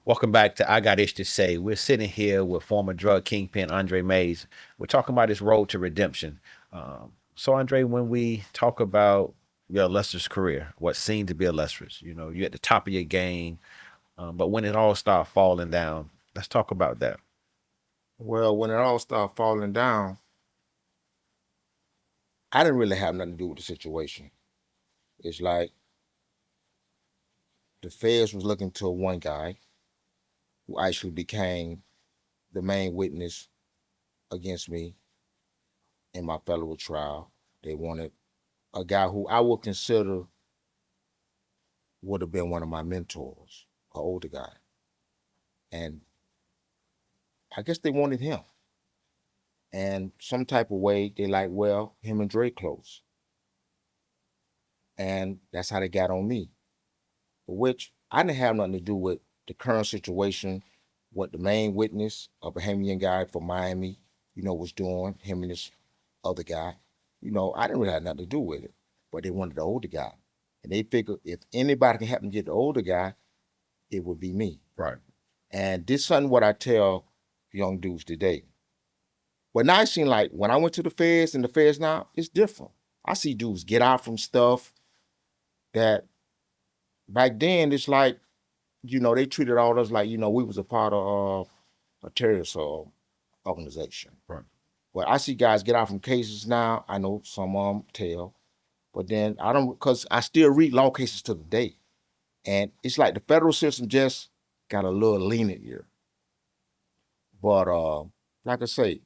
Welcome back to I Got Ish to Say. We're sitting here with former drug kingpin Andre MAYS. We're talking about his road to redemption. So, Andre, when we talk about your illustrious career, what seemed to be illustrious, you're at the top of your game, but when it all started falling down, let's talk about that. Well, when it all started falling down, I didn't really have nothing to do with the situation. It's like the feds was looking to one guy who actually became the main witness against me in my federal trial. They wanted a guy who I would consider would have been one of my mentors, an older guy. And I guess they wanted him. And some type of way, they like, well, him and Dre close. And that's how they got on me. Which I didn't have nothing to do with the current situation, what the main witness, a Bahamian guy from Miami, was doing, him and this other guy. I didn't really have nothing to do with it. But they wanted the older guy. And they figured if anybody can happen to get the older guy, it would be me. Right. And this isn't what I tell young dudes today. But now it seems like when I went to the feds and the feds now, it's different. I see dudes get out from stuff that back then it's like, they treated all of us like, we was a part of a terrorist organization. Right. But I see guys get out from cases now. I know some of them tell, but then I don't, because I still read law cases to the day. And it's like the federal system just got a little lenient here. But like I say,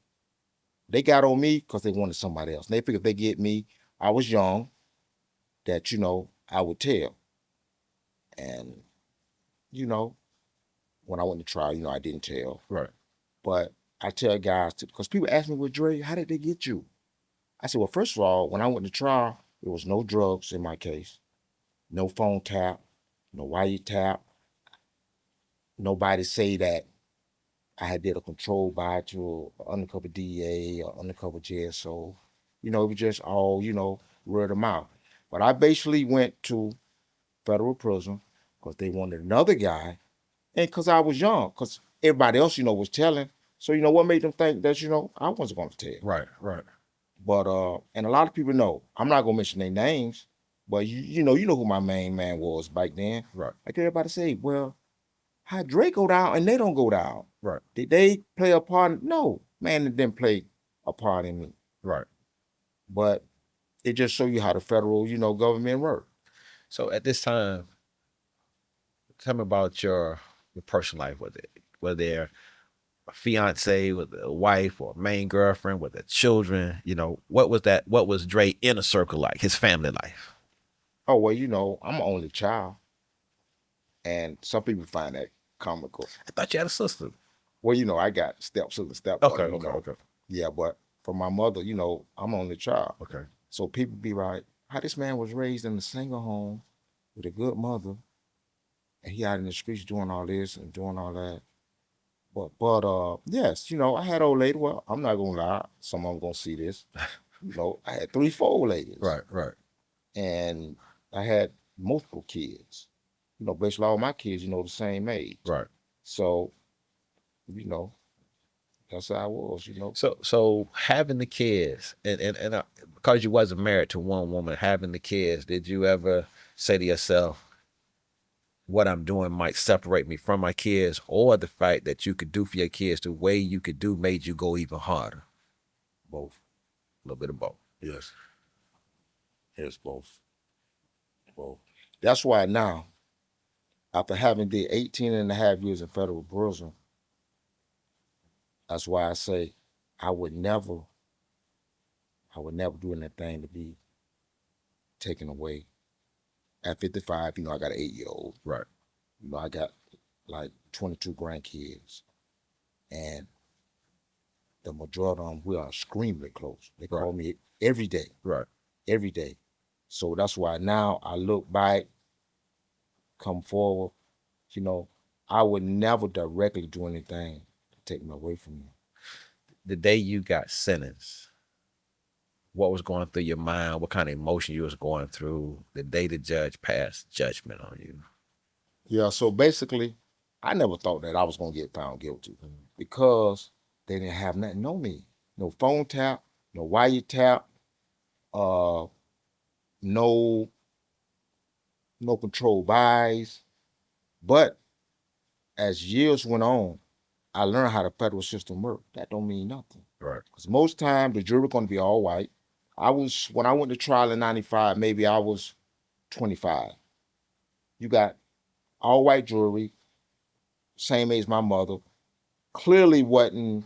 they got on me because they wanted somebody else. And they figured if they get me, I was young, that, I would tell. And, you know, when I went to trial, I didn't tell. Right. But I tell guys, because people ask me, well, Dre, how did they get you? I said, well, first of all, when I went to trial, there was no drugs in my case, no phone tap, no wire tap. Nobody say that I had did a controlled buy to an undercover DEA or undercover JSO. It was just all, word of mouth. But I basically went to federal prison because they wanted another guy and because I was young, because everybody else, was telling. So, what made them think that, I wasn't going to tell. Right. Right. But and a lot of people know. I'm not gonna mention their names, but you know who my main man was back then. Right. Like everybody say, well, how Drake go down and they don't go down? Right. Did they play a part? No, man, it didn't play a part in me. Right. But it just show you how the federal, government work. So at this time, tell me about your personal life. Were there a fiance, with a wife, or a main girlfriend, with the children? What was that? What was Dre inner circle like? His family life. Oh well, I'm an only child, and some people find that comical. I thought you had a sister. Well, I got stepsister, Okay. stepbrother, Okay. Okay. Yeah, but for my mother, I'm only child. Okay. So people be like, how this man was raised in a single home with a good mother, and he out in the streets doing all this and doing all that. But yes, I had old lady. Well, I'm not gonna lie, some of them gonna see this. I had 3, 4 old ladies. Right. Right. And I had multiple kids. Basically all my kids, the same age. Right. So, you know, that's how I was. So having the kids, and because you wasn't married to one woman, having the kids, did you ever say to yourself, what I'm doing might separate me from my kids, or the fact that you could do for your kids the way you could do made you go even harder? Both. A little bit of both. Yes. Here's both. Both. That's why now, after having did 18 and a half years in federal prison, that's why I say I would never, I would never do anything to be taken away. At 55, I got an 8-year-old. Right. I got like 22 grandkids. And the majority of them, we are extremely close. They call me every day. Right. Every day. So that's why now I look back, come forward, I would never directly do anything to take me away from you. The day you got sentenced, what was going through your mind? What kind of emotion you was going through the day the judge passed judgment on you? Yeah, so basically, I never thought that I was gonna get found guilty because they didn't have nothing on me. No phone tap, no wire tap, uh, no control buys. But as years went on, I learned how the federal system worked. That don't mean nothing. Right. Because most time the jury gonna be all white. When I went to trial in 95, maybe I was 25. You got all white jury, same age my mother, clearly wasn't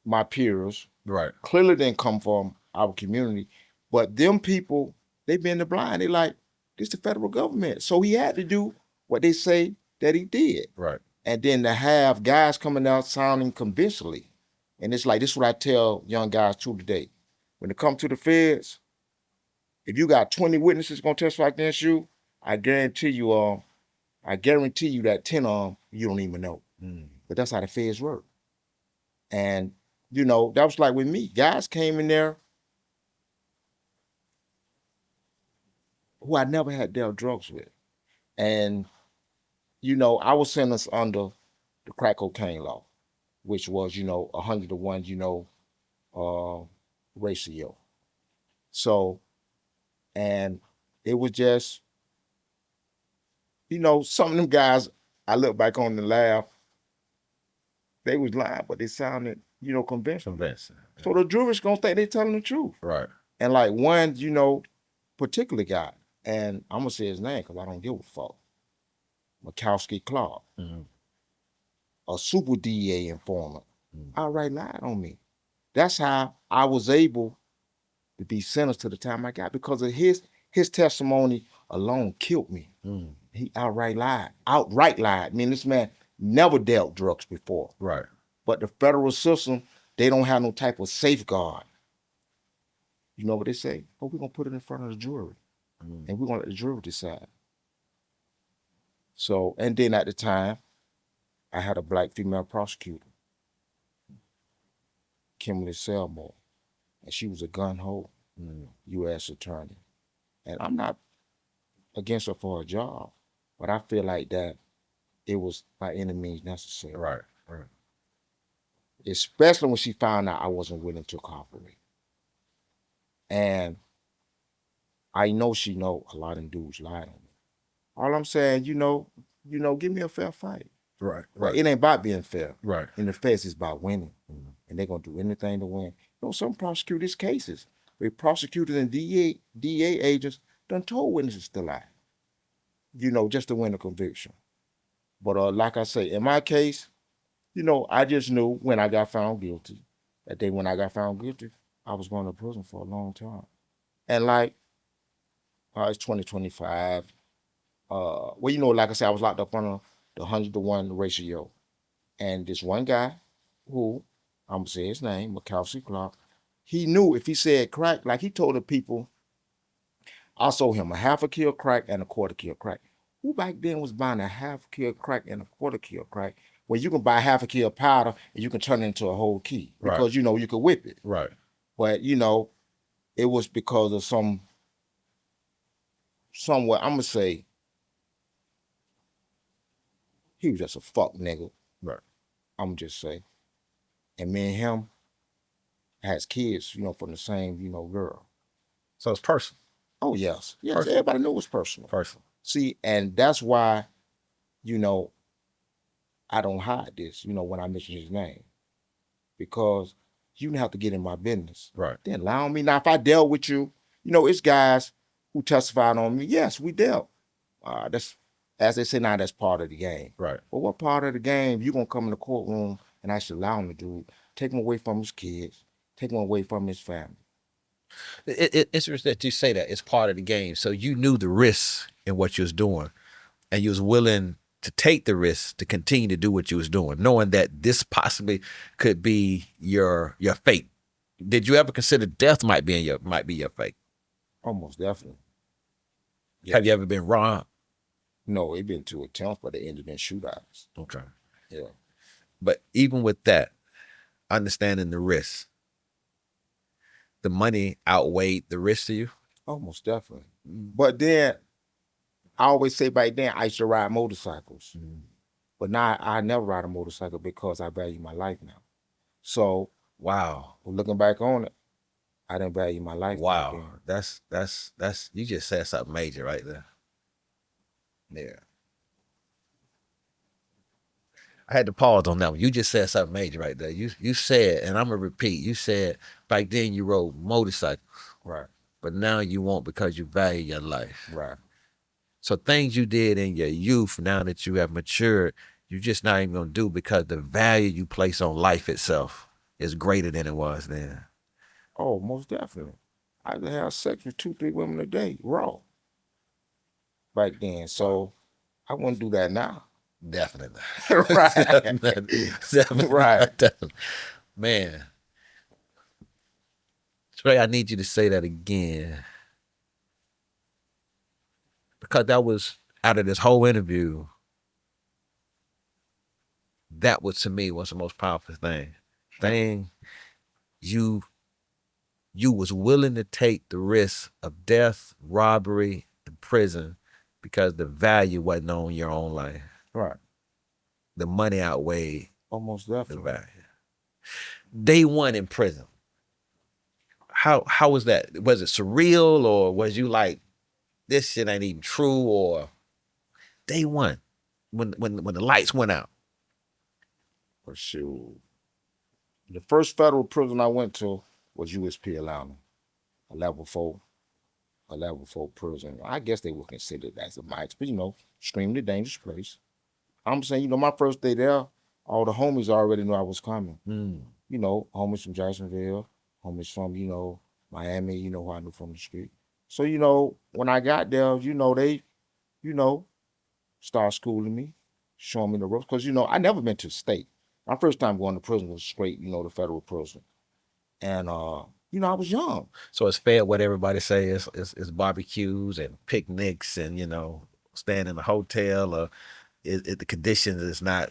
my peers, Right. clearly didn't come from our community. But them people, they been the blind. They like, this the federal government. So he had to do what they say that he did. Right. And then to have guys coming out sounding convincingly. And it's like, this is what I tell young guys too today. When it comes to the feds, if you got 20 witnesses gonna testify against you, I guarantee you that 10 of them you don't even know. But that's how the feds work. And that was like with me. Guys came in there who I never had dealt drugs with. And, I was sentenced under the crack cocaine law, which was, 100 to 1, ratio. So, and it was just, some of them guys, I look back on the laugh, they was lying, but they sounded, convincing. So the jury's gonna think they telling the truth. Right. And like one, particular guy, and I'm gonna say his name because I don't give a fuck. Mikowski Clark, a super DEA informant, outright lied on me. That's how I was able to be sentenced to the time I got, because of his testimony alone killed me. He outright lied. I mean, this man never dealt drugs before. Right. But the federal system, they don't have no type of safeguard. You know what they say? Oh, we're gonna put it in front of the jury. And we're gonna let the jury decide. So, and then at the time, I had a black female prosecutor, Kimberly Selmore, and she was a gun-ho U.S. attorney. And I'm not against her for her job, but I feel like that it was by any means necessary. Right. Right. Especially when she found out I wasn't willing to cooperate. And I know she know a lot of dudes lied on me. All I'm saying, give me a fair fight. Right. Right. It ain't about being fair. Right. In the feds, it's about winning. And they're gonna do anything to win. Some prosecutors' cases, where prosecutors and DA agents done told witnesses to lie. Just to win a conviction. But like I say, in my case, I just knew when I got found guilty, that day when I got found guilty, I was going to prison for a long time. And like, it's 2025. Well, like I said, I was locked up under the 100 to 1 ratio. And this one guy, who, I'm going to say his name, Mikowski Clark, he knew if he said crack, like he told the people, I sold him a half a kilo crack and a quarter kilo crack. Who back then was buying a half kilo crack and a quarter kilo crack, where you can buy half a kilo powder and you can turn it into a whole key, because you could whip it. Right. But it was because of somewhat, I'm gonna say, he was just a fuck nigga. Right. I'm gonna just say. And me and him has kids, from the same, girl. So it's personal. Oh yes. Yes, Personal. everybody knew it was personal. Personal. See, and that's why, I don't hide this, when I mention his name. Because you didn't have to get in my business. Right. Then allow me. Now, if I dealt with you, it's guys who testified on me. Yes, we dealt. That's, as they say now, that's part of the game. Right. But what part of the game you gonna come in the courtroom and actually allow him to do? Take him away from his kids. Take him away from his family. It's interesting that you say that. It's part of the game. So you knew the risks in what you was doing, and you was willing to take the risk to continue to do what you was doing, knowing that this possibly could be your fate. Did you ever consider death might be your fate? Almost definitely. Yes. Have you ever been robbed? No, it been 2 attempts, but they ended in shootouts. Okay. Yeah. But even with that, understanding the risk, the money outweighed the risk to you? Almost definitely. But then, I always say back then, I used to ride motorcycles. But now I never ride a motorcycle because I value my life now. So Wow. looking back on it, I didn't value my life back Wow. then. That's you just said something major right there. Yeah. I had to pause on that one. You just said something major right there. You said, and I'm gonna repeat, you said back then you rode motorcycles, Right. but now you won't because you value your life. Right. So things you did in your youth, now that you have matured, you're just not even gonna do because the value you place on life itself is greater than it was then. Oh, most definitely. I used to have sex with 2, 3 women a day, raw, back then. So I wouldn't do that now. Definitely. Right. Definitely. Right. Definitely. Man. Trey, I need you to say that again. Because that was out of this whole interview, that was to me was the most powerful thing. You you was willing to take the risk of death, robbery, and prison because the value wasn't on your own life. Right. The money outweighed Almost the definitely. value. Day one in prison. How was that? Was it surreal or was you like, this shit ain't even true? Or day one, when the lights went out. For sure. The first federal prison I went to was USP Atlanta, a level 4 prison. I guess they would consider it as a MAYS, but extremely dangerous place. I'm saying, my first day there, all the homies already knew I was coming. Mm. Homies from Jacksonville, homies from, Miami, who I knew from the street. So, when I got there, they, you know, started schooling me, showing me the ropes. Because, I never been to the state. My first time going to prison was straight, the federal prison. And, I was young. So it's fair what everybody say is barbecues and picnics and staying in a hotel, or the conditions is not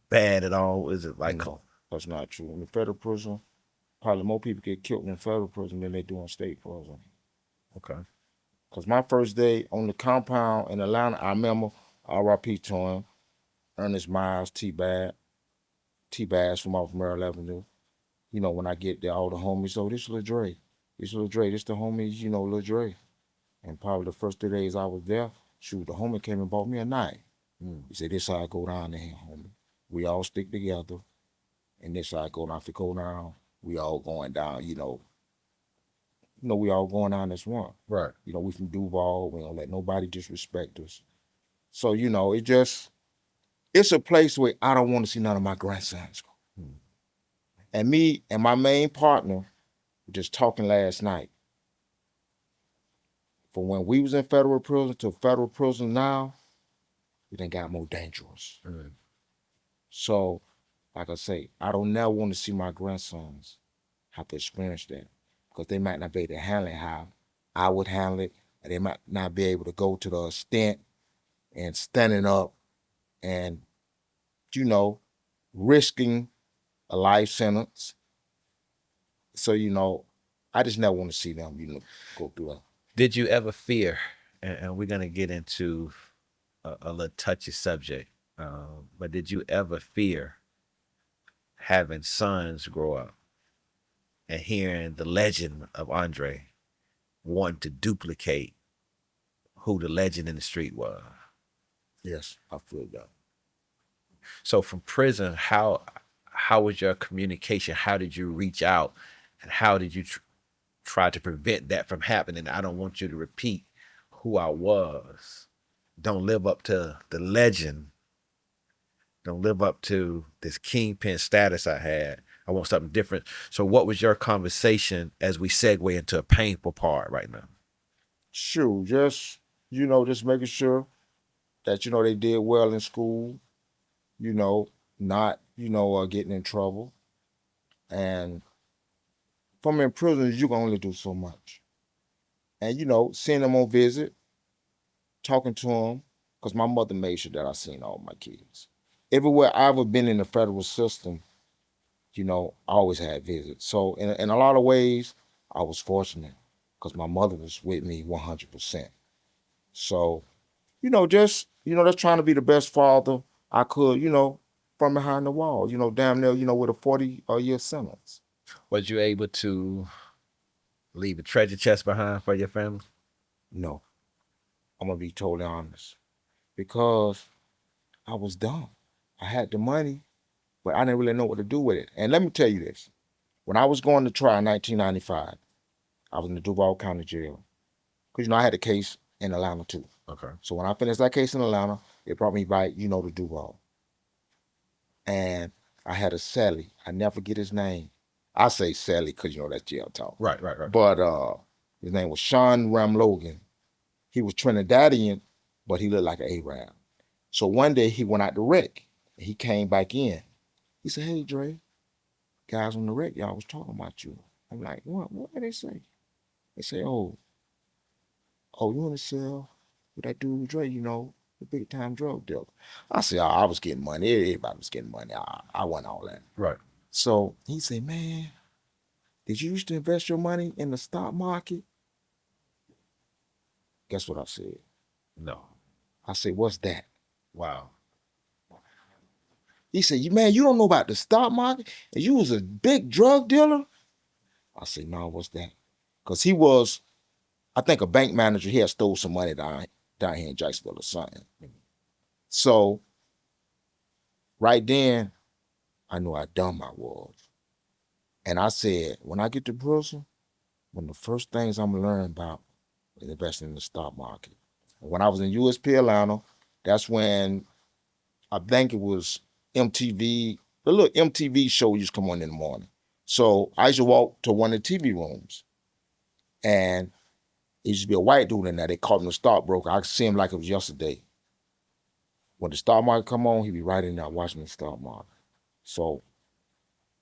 bad at all. Is it like No, that's not true. In the federal prison, probably more people get killed in federal prison than they do in state prison. okay? Because my first day on the compound in Atlanta, I remember RIP to him, Ernest Miles, T-Bass from off Merrill Avenue. When I get there, all the homies, oh, this Lil Dre. This Lil Dre, this the homies, Lil Dre. And probably the first 3 days I was there, shoot, the homie came and bought me a knife. He said, this how I go down there, homie. We all stick together. And this how I go down. If it go down, we all going down, we all going down as one. Right. We from Duval. We don't let nobody disrespect us. So, it's a place where I don't want to see none of my grandsons go. And me and my main partner were just talking last night. From when we was in federal prison to federal prison now, it done got more dangerous. So, like I say, I don't never want to see my grandsons have to experience that, because they might not be able to handle it how I would handle it, and they might not be able to go to the extent and standing up and, risking a life sentence. So, I just never want to see them, go through that. Did you ever fear? And we're gonna get into a little touchy subject, but did you ever fear having sons grow up and hearing the legend of Andre wanting to duplicate who the legend in the street was? Yes, I feel that. So from prison, how was your communication? How did you reach out, and how did you try to prevent that from happening? I don't want you to repeat who I was. Don't live up to the legend. Don't live up to this kingpin status I had. I want something different. So what was your conversation as we segue into a painful part right now? Sure, just making sure that, they did well in school, not, getting in trouble. And from in prison, you can only do so much. And, seeing them on visit, talking to them, because my mother made sure that I seen all my kids. Everywhere I've ever been in the federal system, I always had visits. So in a lot of ways, I was fortunate because my mother was with me 100%. So, just trying to be the best father, I could, from behind the wall, damn near, with a 40-year sentence. Was you able to leave a treasure chest behind for your family? No, I'm gonna be totally honest. Because I was dumb. I had the money, but I didn't really know what to do with it. And let me tell you this. When I was going to trial in 1995, I was in the Duval County Jail. Because, I had a case in Atlanta too. Okay. So when I finished that case in Atlanta, it brought me back, to Duval. And I had a Sally. I never forget his name. I say Sally because, that's jail talk. Right. But his name was Sean Ramlogan. He was Trinidadian, but he looked like an Arab. So one day he went out to wreck. And he came back in. He said, "Hey, Dre, guys on the wreck, y'all was talking about you." I'm like, "What? What did they say?" They say, "Oh, you in the cell with that dude Dre, the big time drug dealer." I said, "Oh, I was getting money. Everybody was getting money. I wasn't all that." Right. So he said, "Man, did you used to invest your money in the stock market?" Guess what I said? No. I said, "What's that?" Wow. He said, "Man, you don't know about the stock market? And you was a big drug dealer?" I said, "No, what's that?" Because he was, I think, a bank manager. He had stole some money down here in Jacksonville or something. So right then, I knew how dumb I was. And I said, when I get to prison, one of the first things I'm gonna learn about is investing in the stock market. And when I was in USP Atlanta, that's when I think it was MTV, the little MTV show used to come on in the morning. So I used to walk to one of the TV rooms, and it used to be a white dude in there. They called him the stockbroker. I could see him like it was yesterday. When the stock market come on, he'd be right in there watching the stock market. So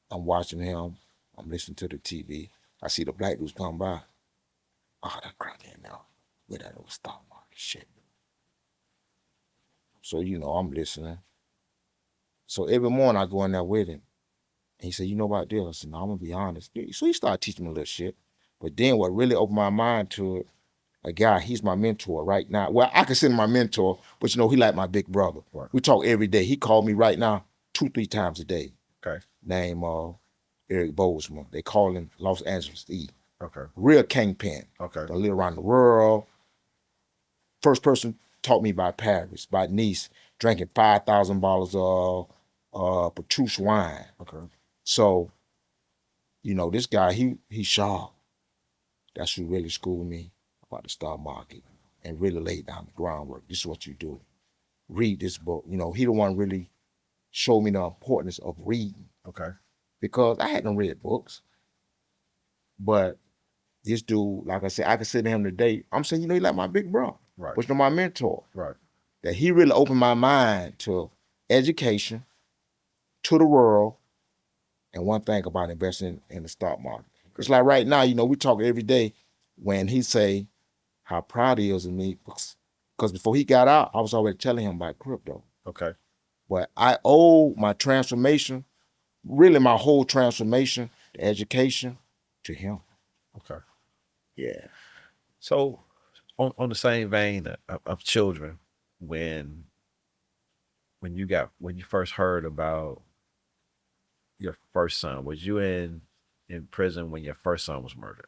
I'm watching him. I'm listening to the TV. I see the black dudes come by. Oh, that crackhead now. With that old stock market shit. So, I'm listening. So every morning I go in there with him. And he said, "You know about this?" I said, "No, I'm going to be honest." So he started teaching me a little shit. But then what really opened my mind to it, a guy, he's my mentor right now. Well, I consider him my mentor, but he like my big brother. Right. We talk every day. He called me right now 2-3 times a day. Okay. Name Eric Bozeman. They call him Los Angeles E. Okay. Real Kingpin. Okay. They live around the world. First person taught me about Paris, by Nice, drinking 5,000 bottles of Petrus wine. Okay. So, this guy, he sharp. That's who really schooled me about the stock market and really laid down the groundwork. This is what you do. Read this book. He the one really showed me the importance of reading. Okay. Because I hadn't read books. But this dude, like I said, I consider him today. I'm saying, he like my big bro. Right. But my mentor. Right. That he really opened my mind to education, to the world, and one thing about investing in the stock market. It's like right now, we talk every day when he say how proud he is of me, because before he got out, I was already telling him about crypto. Okay. But I owe my transformation, really my whole transformation, the education, to him. Okay. Yeah. So on the same vein of children, when when you first heard about your first son, was you in prison when your first son was murdered?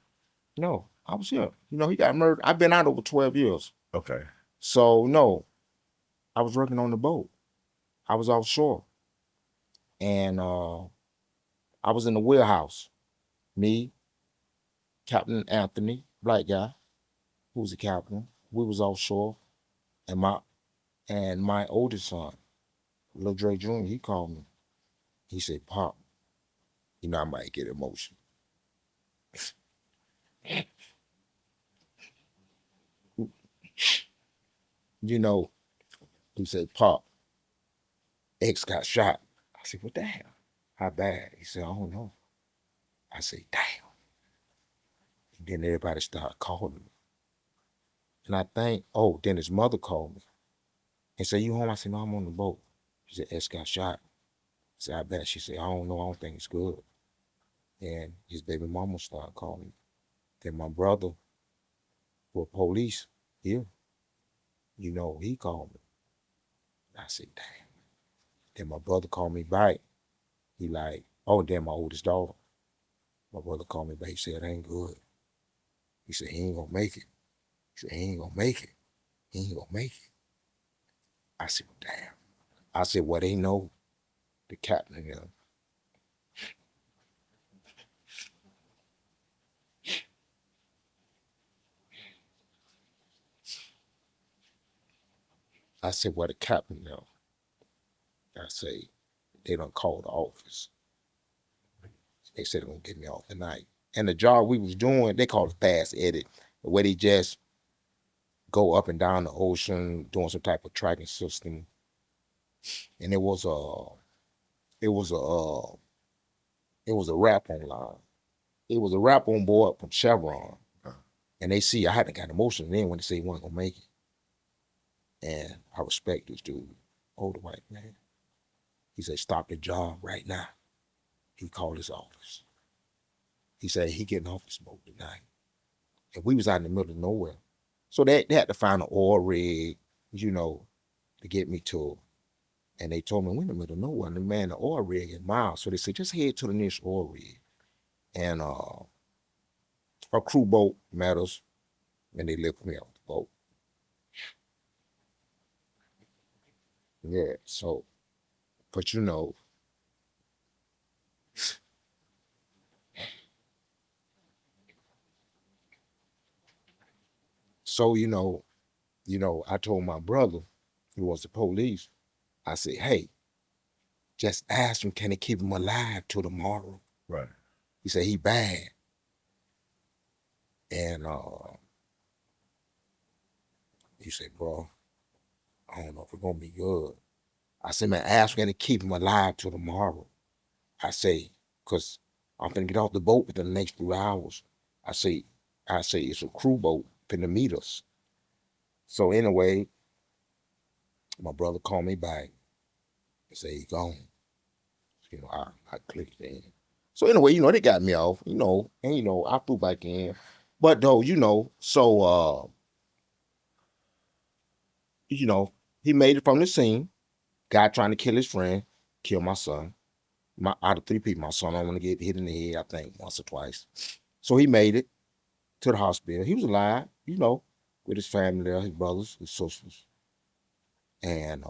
No, I was here. He got murdered. I've been out over 12 years. Okay. So no, I was working on the boat. I was offshore. And I was in the warehouse. Me, Captain Anthony, black guy, who was the captain. We was offshore. And my oldest son, Lil Dre Jr., he called me. He said, "Pop, I might get emotional." He said, "Pop, X got shot." I said, "What the hell? How bad?" He said, "I don't know." I said, "Damn." And then everybody started calling me. And I think, then his mother called me and said, "You home?" I said, "No, I'm on the boat." She said, "X got shot." I said, "I bet." She said, "I don't know. I don't think it's good." And his baby mama started calling. Then my brother, for police here, he called me. I said, "Damn." Then my brother called me back. He like, oh, damn, my oldest daughter. My brother called me back. He said, it ain't good. He said, he ain't gonna make it. He said, he ain't gonna make it. He ain't gonna make it. I said, well, damn. I said, well, they know the captain, you know. I said, well, the captain, you know. I say, they done called the office. They said they're gonna get me off tonight. And the job we was doing, they call it fast edit, where they just go up and down the ocean doing some type of tracking system. And it was a rap on line. It was a rap on board from Chevron. And they see I hadn't got emotion then when they say he wasn't gonna make it. And I respect this dude, older white man. He said, stop the job right now. He called his office. He said he getting off this boat tonight. And we was out in the middle of nowhere. So they had to find an oil rig, you know, to get me to. And they told me we're in the middle of nowhere. And man, the oil rig is miles. So they said, just head to the nearest oil rig. And a crew boat met us, and they lifted me off the boat. Yeah, so, but you know, so I told my brother, who was the police, I said, hey, just ask him, can they keep him alive till tomorrow? Right. He said, he bad. And he said, bro, I don't know if it's gonna be good. I said, man, ask him, can they keep him alive till tomorrow? I say, because I'm finna get off the boat within the next 3 hours. I say, it's a crew boat finna meet us. So anyway, my brother called me back and said he gone. You know, I clicked in. So anyway, you know, they got me off, you know, and you know, I flew back in. But though, you know, so you know, he made it from the scene. Guy trying to kill his friend, kill my son. Out of 3 people, my son only get hit in the head, I think, once or twice. So he made it to the hospital. He was alive, you know, with his family there, his brothers, his sisters. And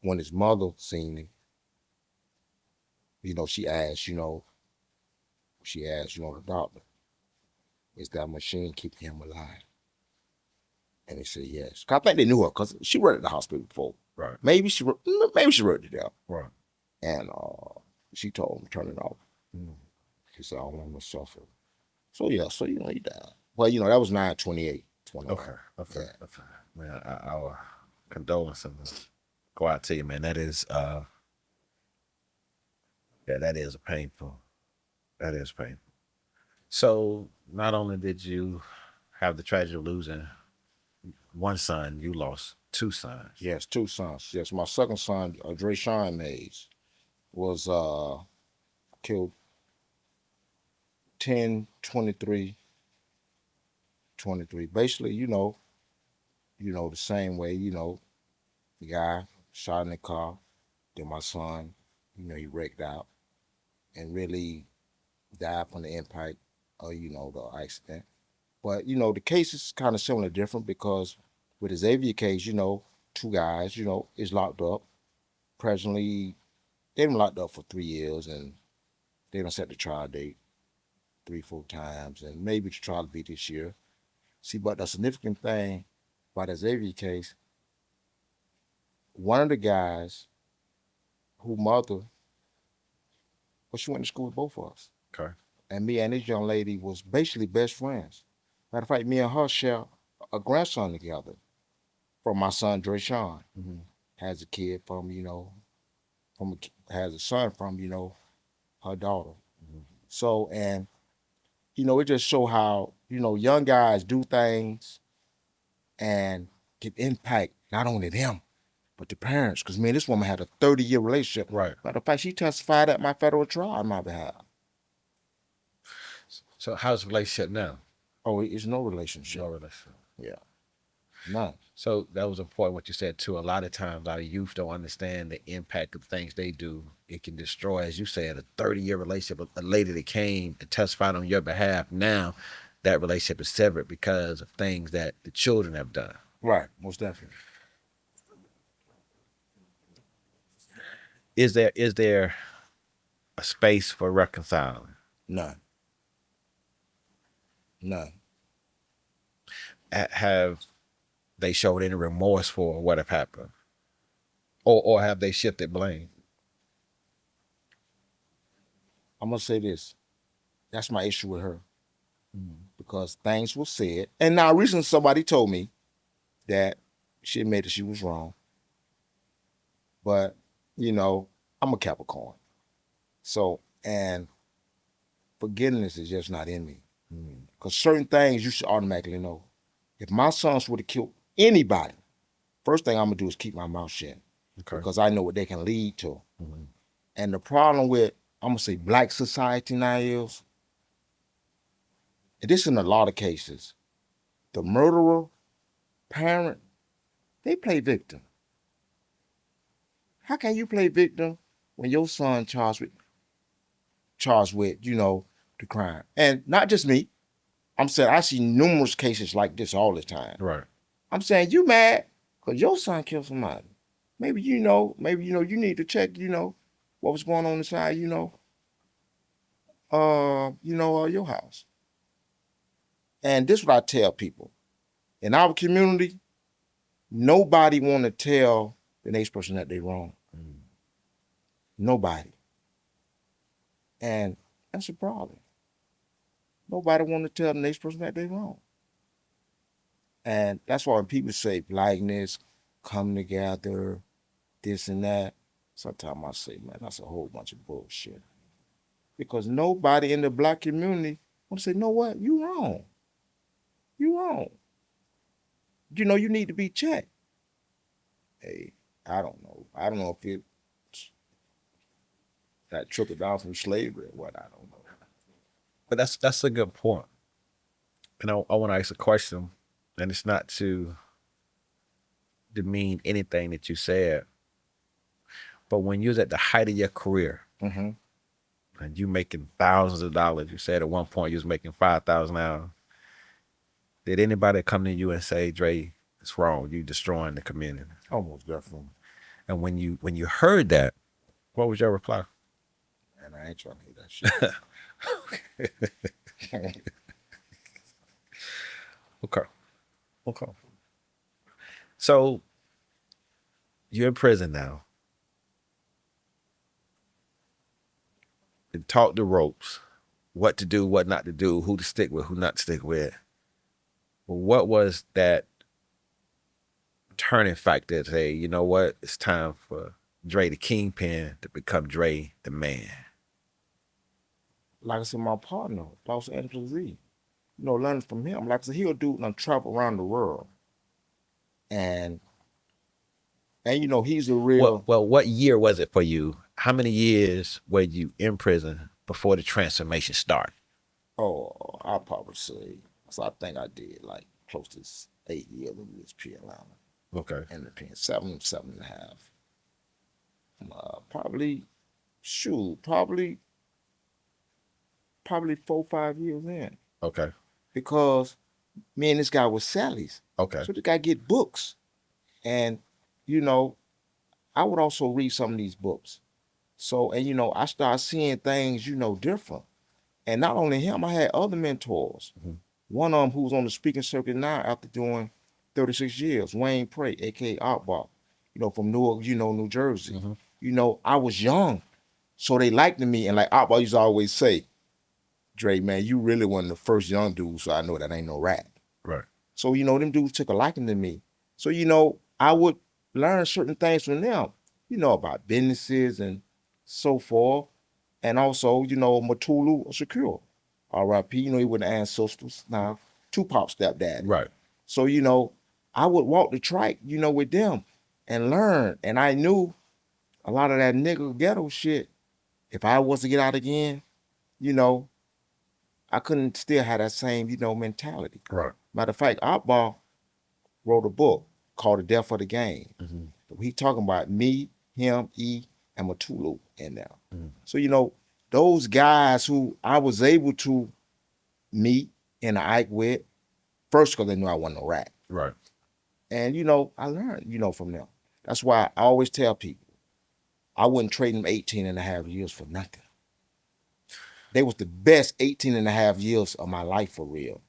when his mother seen him, you know, she asked, the doctor, is that machine keeping him alive? And he said yes. 'Cause I think they knew her because she worked at the hospital before. Right. Maybe she worked it there. Right. And she told him, turn it off. She said, I don't want to suffer. So yeah, so you know, he died. Well, you know, that was 9/28/21. Okay. Yeah. Okay. Man, our condolences go out to you, man. That is yeah, that is painful. That is painful. So not only did you have the tragedy of losing one son, you lost 2 sons. Yes, 2 sons. Yes, my second son, MAYS, was killed 10/23/23. Basically, the same way, the guy shot in the car, then my son, he wrecked out and really died from the impact of, the accident. But, the case is kind of similar, different because with the Xavier case, 2 guys, is locked up. Presently, they've been locked up for 3 years and they done set the trial date 3-4 times and maybe the trial will be this year. See, but the significant thing about the Xavier case, one of the guys who mother, well, she went to school with both of us. Okay. And me and this young lady was basically best friends. Matter of fact, me and her share a grandson together from my son, Drayshawn. Has a kid from, has a son from, her daughter. So, and, it just show how, young guys do things and can impact not only them, but the parents. Because, man, this woman had a 30-year relationship. Right. Matter of fact, she testified at my federal trial on my behalf. So how's the relationship now? Oh, it's no relationship. No relationship. Yeah. None. So that was important what you said too. A lot of times our youth don't understand the impact of things they do. It can destroy, as you said, a 30-year relationship. A lady that came and testified on your behalf, now that relationship is severed because of things that the children have done. Right, most definitely. Is there a space for reconciling? None. None. Have they showed any remorse for what have happened? Or have they shifted blame? I'm gonna say this. That's my issue with her. Because things were said. And now recently somebody told me that she admitted she was wrong. But, you know, I'm a Capricorn. So, and forgiveness is just not in me. Because certain things you should automatically know. If my sons would have killed anybody, first thing I'm gonna do is keep my mouth shut. Okay. Because I know what they can lead to. Mhm. And the problem with, I'm gonna say, black society now is, and this in a lot of cases, the murderer, parent, they play victim. How can you play victim when your son charged with, you know, the crime? And not just me. I'm saying I see numerous cases like this all the time. Right. I'm saying you mad because your son killed somebody. Maybe you know, you need to check, what was going on inside, your house. And this is what I tell people. In our community, nobody want to tell the next person that they wrong. Nobody. And that's a problem. Nobody want to tell the next person that they wrong. And that's why when people say blackness, come together, this and that, sometimes I say, man, that's a whole bunch of bullshit. Because nobody in the black community want to say, know what, you wrong. You wrong. You need to be checked. Hey, I don't know. I don't know if it that trickled down from slavery or what, I don't know. But that's a good point. And I want to ask a question, and it's not to demean anything that you said, but when you was at the height of your career Mm-hmm. and you making thousands of dollars, you said at one point you was making 5,000 now. Did anybody come to you and say, "Dre, it's wrong. You destroying the community"? Almost definitely. And when you heard that, what was your reply? And I ain't trying to hear that shit. Okay. Okay. So you're in prison now. And talk the ropes, what to do, what not to do, who to stick with, who not to stick with. Well, what was that turning factor to say, you know what, it's time for Dre the Kingpin to become Dre the man? Like I said, my partner, Los Angeles Z, learning from him. Like I said, he'll do and travel around the world. And he's a real. What year was it for you? How many years were you in prison before the transformation started? Oh, I'll probably say. So I think I did like close to 8 years in USP Atlanta. Okay. And the pen, seven and a half. Probably, probably 4-5 years in. Okay. Because me and this guy was Sally's. Okay. So the guy get books. And, I would also read some of these books. So, and I started seeing things, different. And not only him, I had other mentors. Mhm. One of them who's on the speaking circuit now after doing 36 years, Wayne Pray, aka Outbaugh, from Newark, New Jersey. Mhm. I was young. So they liked me. And like Outbaugh used to always say, Dre, man, you really one of the first young dudes, so I know that ain't no rat. Right. So, them dudes took a liking to me. So, I would learn certain things from them, about businesses and so forth. And also, Matulu Shakur, R.I.P., he was the ancestors. Now, Tupac stepdad. Right. So, I would walk the track, with them and learn. And I knew a lot of that nigga ghetto shit, if I was to get out again, I couldn't still have that same, mentality. Right. Matter of fact, Outlaw, wrote a book called The Death of the Game. Mm-hmm. He talking about me, him, E, and Matulu in there. Mm-hmm. So, those guys who I was able to meet and Ike with, first because they knew I wasn't a rat. Right. And, I learned, from them. That's why I always tell people, I wouldn't trade them 18 and a half years for nothing. They was the best 18 and a half years of my life for real.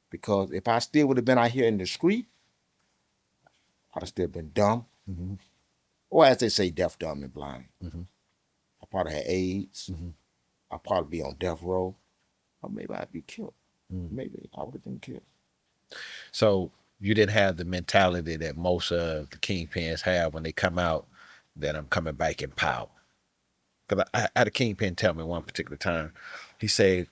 Because if I still would have been out here in the street, I'd have still been dumb. Mm-hmm. Or as they say, deaf, dumb, and blind. Mm-hmm. I probably had AIDS. Mm-hmm. I'd probably be on death row. Or maybe I'd be killed. Mm-hmm. Maybe I would have been killed. So you didn't have the mentality that most of the kingpins have when they come out, that I'm coming back in power. Because I had a kingpin tell me one particular time, he said,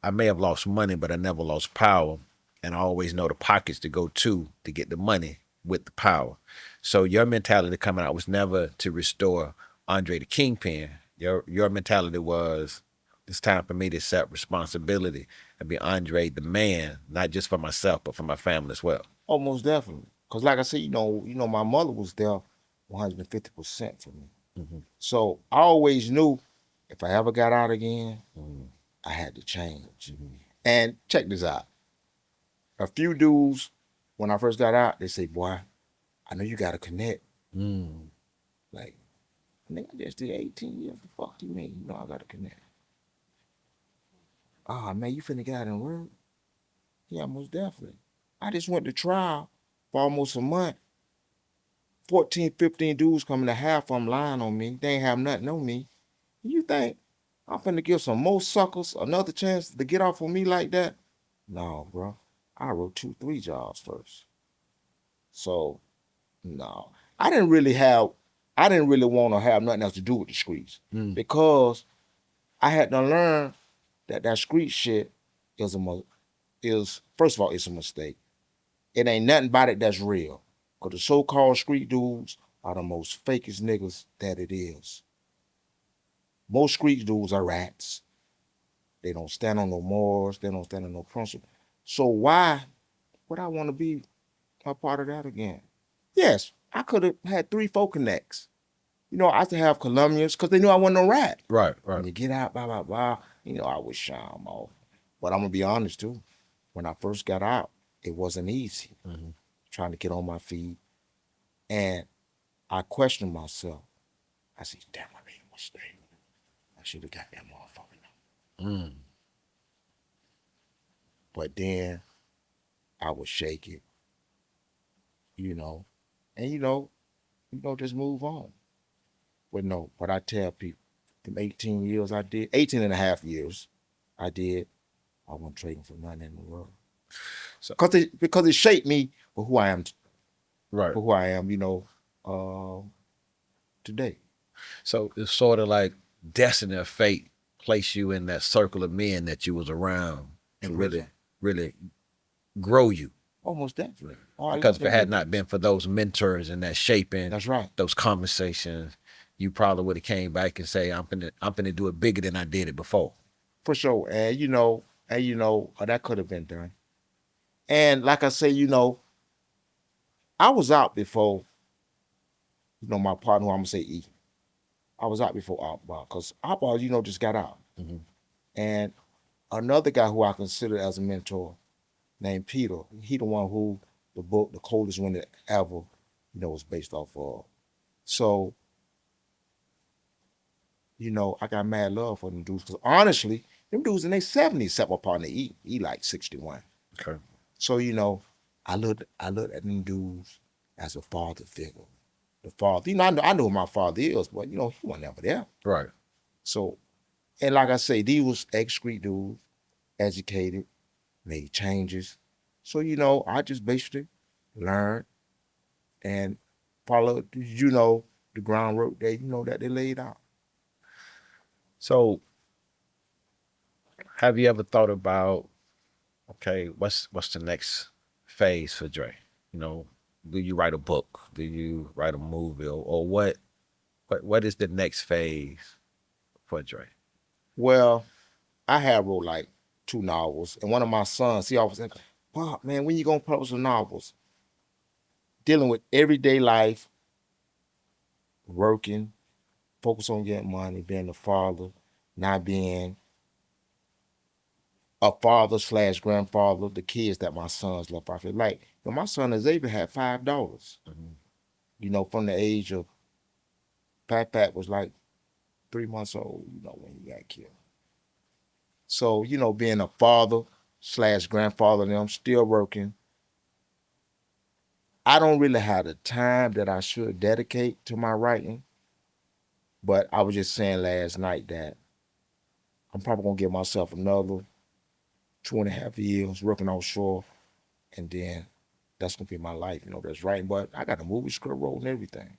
I may have lost money, but I never lost power. And I always know the pockets to go to get the money with the power. So your mentality coming out was never to restore Andre the Kingpin. Your mentality was, it's time for me to accept responsibility and be Andre the man, not just for myself, but for my family as well. Oh, most definitely. Because like I said, my mother was there 150% for me. Mm-hmm. So I always knew if I ever got out again, Mm-hmm. I had to change. Mm-hmm. And check this out. A few dudes, when I first got out, they say, boy, I know you got to connect. Mm. Like, nigga, I just did 18 years. The fuck you mean? You know I got to connect. Ah, man, you finna get out and work? Yeah, most definitely. I just went to trial for almost a month. 14, 15 dudes coming to half of them lying on me. They ain't have nothing on me. You think I'm finna give some more suckers another chance to get off on me like that? No, bro. I wrote 2, 3 jobs first. So, no. I didn't really want to have nothing else to do with the streets. Because I had to learn that street shit is first of all, it's a mistake. It ain't nothing about it that's real. Because the so-called street dudes are the most fakest niggas that it is. Most street dudes are rats. They don't stand on no morals. They don't stand on no principle. So why would I want to be a part of that again? Yes, I could have had 3, 4 connects. I used to have Colombians because they knew I wasn't no rat. Right, right. When you get out, blah, blah, blah, I would shine them off. But I'm going to be honest too. When I first got out, it wasn't easy. Mm-hmm. Trying to get on my feet. And I questioned myself. I said, damn, I made a mistake. I should have got that motherfucker. Mm. But then I would shake it, and just move on. But no, but I tell people, them 18 years I did, 18 and a half years I did, I wasn't trading for nothing in the world. So, because it shaped me for who I am, right. for who I am, today. So it's sort of like destiny or fate place you in that circle of men that you was around to really, really grow you. Almost definitely. Because if it had not been for those mentors and that shaping, that's right, those conversations, you probably would have came back and say, I'm gonna do it bigger than I did it before. For sure. And that could have been done. And like I say, I was out before, my partner, who I'm gonna say E. I was out before Outbar because Outbar, just got out. Mm-hmm. And another guy who I consider as a mentor named Peter, he the one who the book, The Coldest Winter Ever, was based off of. So, I got mad love for them dudes because honestly, them dudes in their 70s, except my partner E. He like 61. Okay. So, I looked at them dudes as a father figure. The father, I know who my father is, but he wasn't ever there. Right. So, and like I say, these was ex-street dudes, educated, made changes. So, I just basically learned and followed, the groundwork that they laid out. So have you ever thought about, okay, what's the next phase for Dre? Do you write a book? Do you write a movie? Or what is the next phase for Dre? Well, I have wrote like 2 novels, and one of my sons, he always said, "Pop, man, when you gonna publish some novels?" dealing with everyday life, working, focus on getting money, being a father, not being a father slash grandfather, the kids that my sons left off. Like, my son Xavier had 5 daughters. From the age of Pat was like 3 months old, when he got killed. So, being a father slash grandfather, and I'm still working. I don't really have the time that I should dedicate to my writing. But I was just saying last night that I'm probably gonna give myself another 2.5 years working offshore, and then that's gonna be my life, that's writing. But I got a movie script wrote and everything.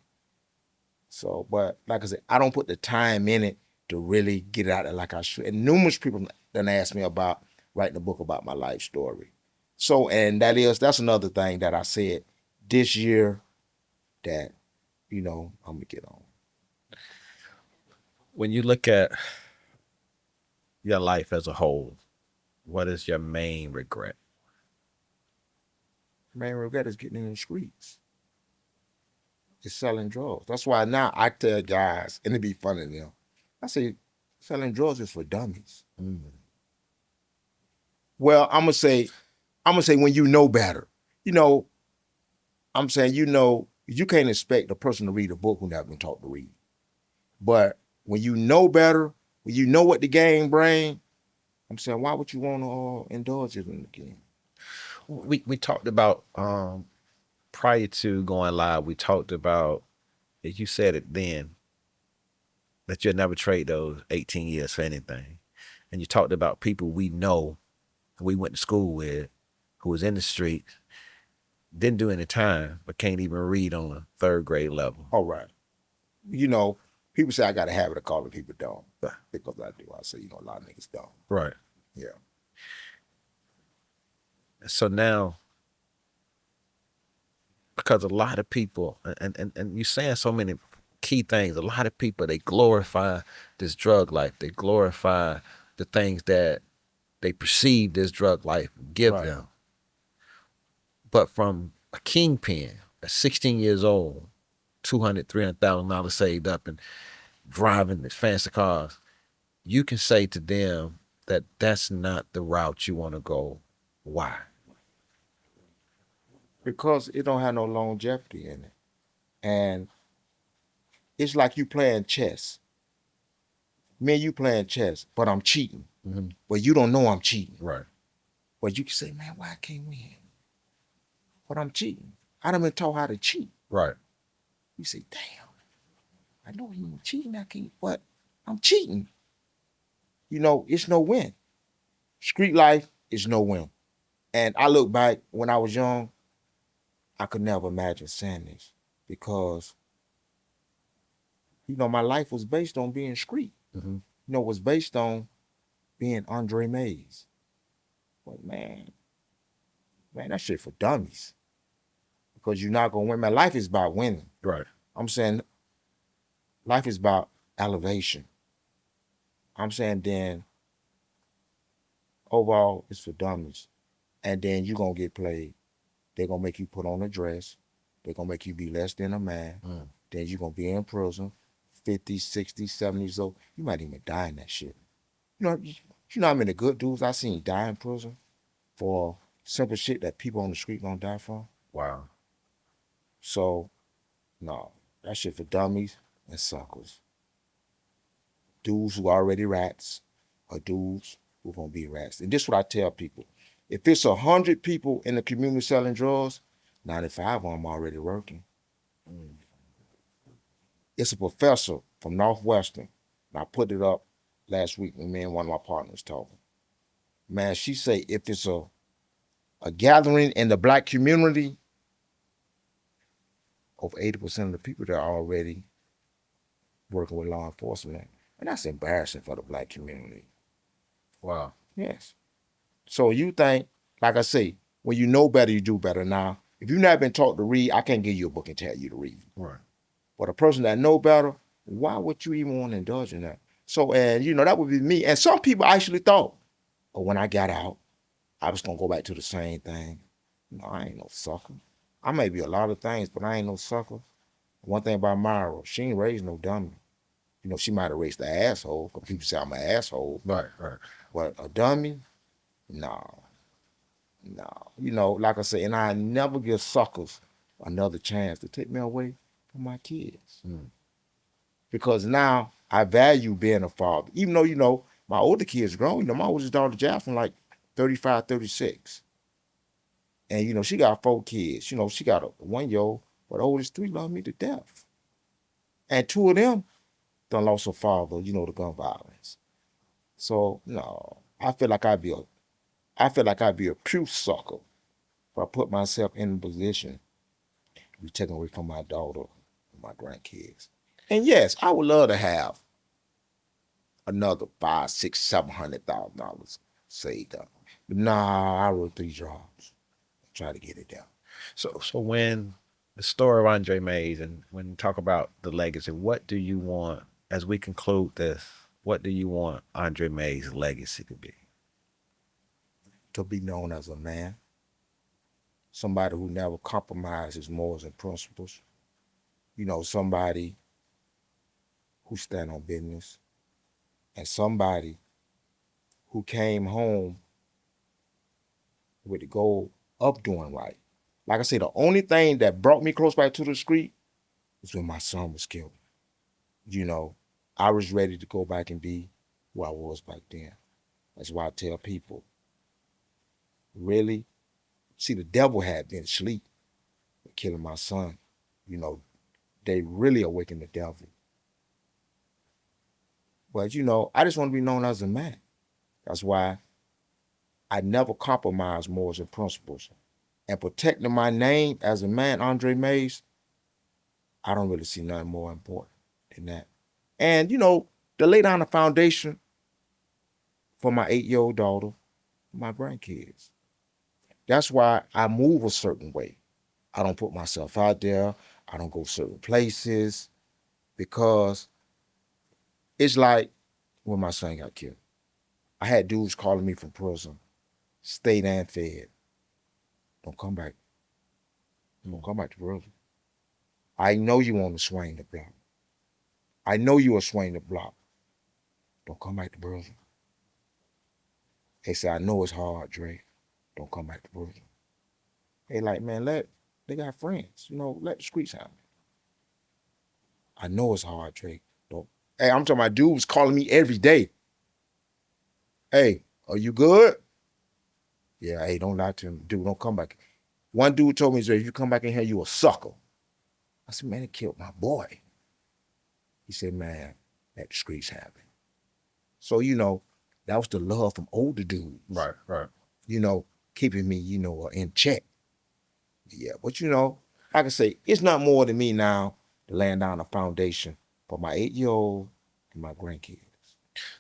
So, but like I said, I don't put the time in it to really get it out there like I should. And numerous people done asked me about writing a book about my life story. So, and that's another thing that I said this year that, I'm gonna get on. When you look at your life as a whole, what is your main regret? Main regret is getting in the streets. It's selling drugs. That's why now I tell guys, and it be funny to them, I say, selling drugs is for dummies. Well, I'm gonna say when you know better. I'm saying, you can't expect a person to read a book who never been taught to read. But when you know better, when you know what the game bring, I'm saying, why would you want to indulge in the game? We talked about prior to going live, we talked about, as you said it then, that you'll never trade those 18 years for anything. And you talked about people we know, we went to school with, who was in the streets, didn't do any time, but can't even read on a 3rd grade level. All right. People say I got a habit of calling people dumb. Because I do. I say, a lot of niggas dumb. Right. Yeah. So now, because a lot of people, and you're saying so many key things, a lot of people, they glorify this drug life. They glorify the things that they perceive this drug life give them. But from a kingpin at 16 years old, $200,000, $300,000 saved up and driving these fancy cars, you can say to them that that's not the route you want to go. Why? Because it don't have no longevity in it. And it's like you playing chess. Me and you playing chess, but I'm cheating. But you don't know I'm cheating. Right. But you can say, man, why I can't win? But I'm cheating. I done been taught how to cheat. Right. You say, damn, I know he ain't cheating, I can't, but I'm cheating. It's no win. Street life is no win. And I look back when I was young, I could never imagine saying this because, my life was based on being street. It was based on being Andre MAYS. But man, that shit for dummies. Because you're not gonna win. Man, life is about winning. Right. I'm saying life is about elevation. I'm saying then overall it's for dummies. And then you're gonna get played. They're gonna make you put on a dress. They're gonna make you be less than a man. Then you're gonna be in prison, 50, 60, 70 years old. You might even die in that shit. You know how many good dudes I seen die in prison for simple shit that people on the street gonna die from? Wow. So, no, that shit for dummies and suckers. Dudes who already rats or dudes who gonna be rats. And this is what I tell people. If it's 100 people in the community selling drugs, 95 of them already working. It's a professor from Northwestern, and I put it up last week when me and one of my partners talking. Man, she say if it's a gathering in the black community, over 80% of the people there are already working with law enforcement. And that's embarrassing for the black community. Wow. Yes. So you think, like I say, when you know better, you do better. Now, if you've not been taught to read, I can't give you a book and tell you to read. Right. But a person that know better, why would you even want to indulge in that? So, and that would be me. And some people actually thought, when I got out, I was gonna go back to the same thing. No, I ain't no sucker. I may be a lot of things, but I ain't no sucker. One thing about Myra, she ain't raised no dummy. You know, she might have raised the asshole, because people say I'm an asshole. Right, right. But a dummy, no, no. You know, like I said, and I never give suckers another chance to take me away from my kids. Because now I value being a father. Even though, you know, my older kids grown, you know, my oldest daughter Jasmine like 35, 36. And, you know, she got 4 kids. You know, she got a 1-year-old, but the oldest 3 love me to death. And 2 of them done lost a father, you know, to gun violence. So, no, I feel like I'd be a true sucker if I put myself in a position to be taken away from my daughter and my grandkids. And yes, I would love to have another $500, $600, $700,000 saved up. But nah, I wrote 3 jobs. Try to get it down. So when the story of Andre Mays and when you talk about the legacy, what do you want as we conclude this? What do you want Andre Mays' legacy to be? To be known as a man, somebody who never compromises morals and principles. You know, somebody who stand on business, and somebody who came home with the goal of doing right. Like I said, the only thing that brought me close back to the street was when my son was killed. You know, I was ready to go back and be who I was back then. That's why I tell people, really, see, the devil had been asleep with killing my son. You know, they really awakened the devil. But, you know, I just want to be known as a man. That's why I never compromise morals and principles. And protecting my name as a man, Andre Mays, I don't really see nothing more important than that. And, you know, to lay down the foundation for my 8-year-old daughter, my grandkids. That's why I move a certain way. I don't put myself out there. I don't go certain places because it's like when my son got killed. I had dudes calling me from prison, state and fed. Don't come back. Don't come back to prison. I know you want to swing the block. I know you will swing the block. Don't come back to prison. They say, I know it's hard, Dre. Don't come back to prison. They like, man, they got friends. You know, let the streets happen. I know it's hard, Dre. Don't. Hey, I'm talking about dudes calling me every day. Hey, are you good? Yeah, hey, don't lie to him. Dude, don't come back. One dude told me, if you come back in here, you a sucker. I said, man, it killed my boy. He said, man, let the streets happen. So, you know, that was the love from older dudes. Right, right. You know, keeping me, you know, in check. Yeah, but you know, like I say, it's not more than me now to laying down a foundation for my 8-year-old and my grandkids.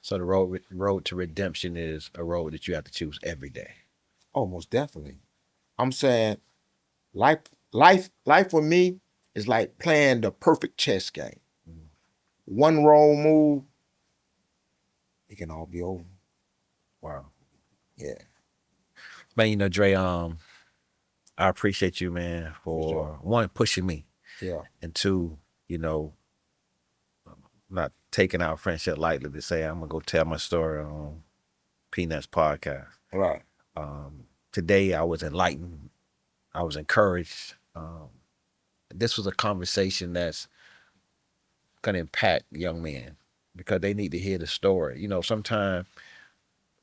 So the road to redemption is a road that you have to choose every day. Oh, most definitely. I'm saying life for me is like playing the perfect chess game. One wrong move, it can all be over. Wow. Yeah. Man, you know, Dre, I appreciate you, man, for sure. one, pushing me, Yeah. and 2, you know, not taking our friendship lightly to say I'm gonna go tell my story on Peanuts podcast. Right. Today I was enlightened. I was encouraged. This was a conversation that's gonna impact young men because they need to hear the story. You know, sometimes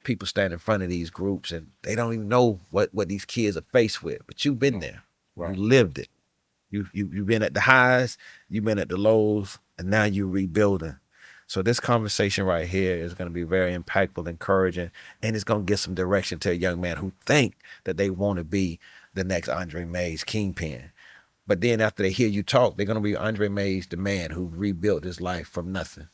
people stand in front of these groups and they don't even know what these kids are faced with. But you've been there. Right. You lived it. You've been at the highs, you've been at the lows, and now you're rebuilding. So this conversation right here is going to be very impactful, encouraging, and it's going to give some direction to a young man who think that they want to be the next Andre Mays Kingpin. But then after they hear you talk, they're going to be Andre Mays, the man who rebuilt his life from nothing.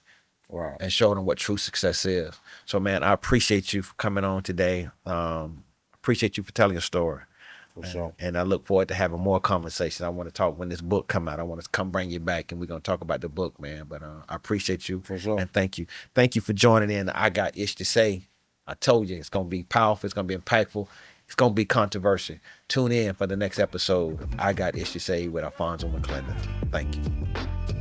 Right. And showing them what true success is. So, man, I appreciate you for coming on today. Appreciate you for telling your story. For sure. And I look forward to having more conversation. I want to talk when this book come out. I want to come bring you back, and we're going to talk about the book, man. But I appreciate you. For sure. And thank you. Thank you for joining in. I Got Ish to Say. I told you it's going to be powerful. It's going to be impactful. It's gonna be controversial. Tune in for the next episode. I got issues to say with Alphonso McClendon. Thank you.